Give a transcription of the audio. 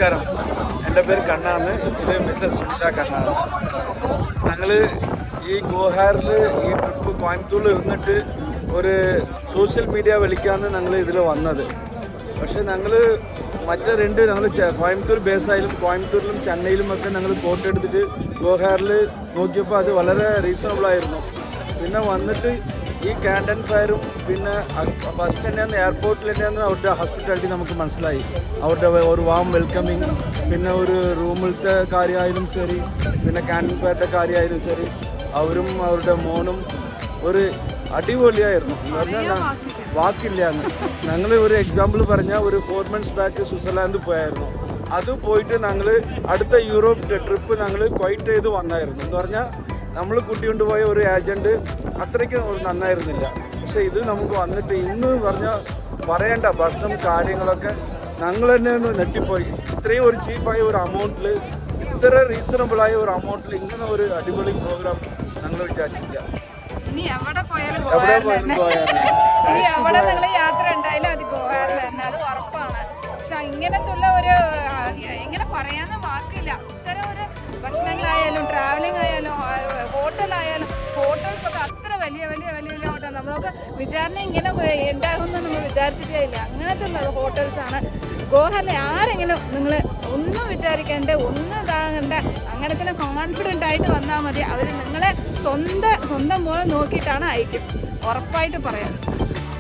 നമസ്കാരം. എൻ്റെ പേര് കണ്ണാന്ന്. ഇത് മിസ്സസ് സുനിത കണ്ണാണ്. ഞങ്ങൾ ഈ ഗോഹാറിൽ ഈ ട്രിപ്പ് കോയമ്പത്തൂരിൽ ഇരുന്നിട്ട് ഒരു സോഷ്യൽ മീഡിയ വിളിക്കാമെന്ന് ഞങ്ങൾ ഇതിൽ വന്നത്. പക്ഷേ ഞങ്ങൾ ഞങ്ങൾ കോയമ്പത്തൂർ ബേസായാലും കോയമ്പത്തൂരിലും ചെന്നൈയിലും ഒക്കെ ഞങ്ങൾ കോട്ട് എടുത്തിട്ട് ഗോഹാറിൽ നോക്കിയപ്പോൾ അത് വളരെ റീസണബിളായിരുന്നു. പിന്നെ വന്നിട്ട് ഈ ക്യാൻഡൻ ഫയറും പിന്നെ ഫസ്റ്റ് തന്നെയാണ് എയർപോർട്ടിൽ തന്നെയാണ് അവരുടെ ഹോസ്പിറ്റാലിറ്റി നമുക്ക് മനസ്സിലായി. അവരുടെ ഒരു വാം വെൽക്കമിങ്, പിന്നെ ഒരു റൂമിലത്തെ കാര്യമായാലും ശരി, പിന്നെ ക്യാൻഡൻ ഫയറിൻ്റെ കാര്യമായാലും ശരി, അവരും അവരുടെ മോനും ഒരു അടിപൊളിയായിരുന്നു. എന്ന് പറഞ്ഞാൽ വാക്കില്ലാന്ന്. ഞങ്ങൾ ഒരു എക്സാമ്പിൾ പറഞ്ഞാൽ ഒരു 4 months ബാക്ക് സ്വിറ്റ്സർലാൻഡ് പോയായിരുന്നു. അത് പോയിട്ട് ഞങ്ങൾ അടുത്ത യൂറോപ്പ് ട്രിപ്പ് ഞങ്ങൾ ക്വൈറ്റ് ചെയ്ത് വന്നായിരുന്നു. എന്ന് പറഞ്ഞാൽ നമ്മൾ കൂട്ടിക്കൊണ്ടുപോയ ഒരു ഏജൻറ്റ് അത്രയ്ക്ക് നന്നായിരുന്നില്ല. പക്ഷേ ഇത് നമുക്ക് വന്നിട്ട് ഇന്ന് പറഞ്ഞാൽ പറയേണ്ട ഭക്ഷണം കാര്യങ്ങളൊക്കെ ഞങ്ങൾ തന്നെ ഒന്ന് നെട്ടിപ്പോയി. ഇത്രയും ഒരു ചീപ്പായ ഒരു അമൗണ്ടിൽ, ഇത്ര റീസണബിളായ ഒരു അമൗണ്ടിൽ ഇങ്ങനെ ഒരു അടിപൊളി പ്രോഗ്രാം ഞങ്ങൾ വിചാരിച്ചില്ല. ഇനി എവിടെ പോയാലും ഇനി എവിടെ നിങ്ങൾ യാത്ര ഉണ്ടായാലും അത് ഗോവാറിൽ തന്നെ, അത് ഉറപ്പാണ്. പക്ഷെ ഇങ്ങനത്തെ ഉള്ള ഒരു ഇങ്ങനെ പറയാൻ വാക്കില്ല. ഇത്തരം ഒരു ഭക്ഷണങ്ങളായാലും ട്രാവലിംഗ് ആയാലും ഹോട്ടൽസൊക്കെ അത്ര വലിയ ഹോട്ടൽ നമ്മളൊക്കെ വിചാരണ ഇങ്ങനെ ഉണ്ടാകുമെന്ന് നമ്മൾ വിചാരിച്ചിട്ടേ ഇല്ല. അങ്ങനത്തെ ഉള്ള ഹോട്ടൽസാണ് ഗോഹാറിൽ. ആരെങ്കിലും നിങ്ങൾ ഒന്നും വിചാരിക്കേണ്ട, ഒന്നും ഇതാകേണ്ട, അങ്ങനെ തന്നെ കോൺഫിഡൻ്റ് ആയിട്ട് വന്നാൽ മതി. അവർ നിങ്ങളെ സ്വന്തം പോലെ നോക്കിയിട്ടാണ് അയക്കും, ഉറപ്പായിട്ട് പറയാം.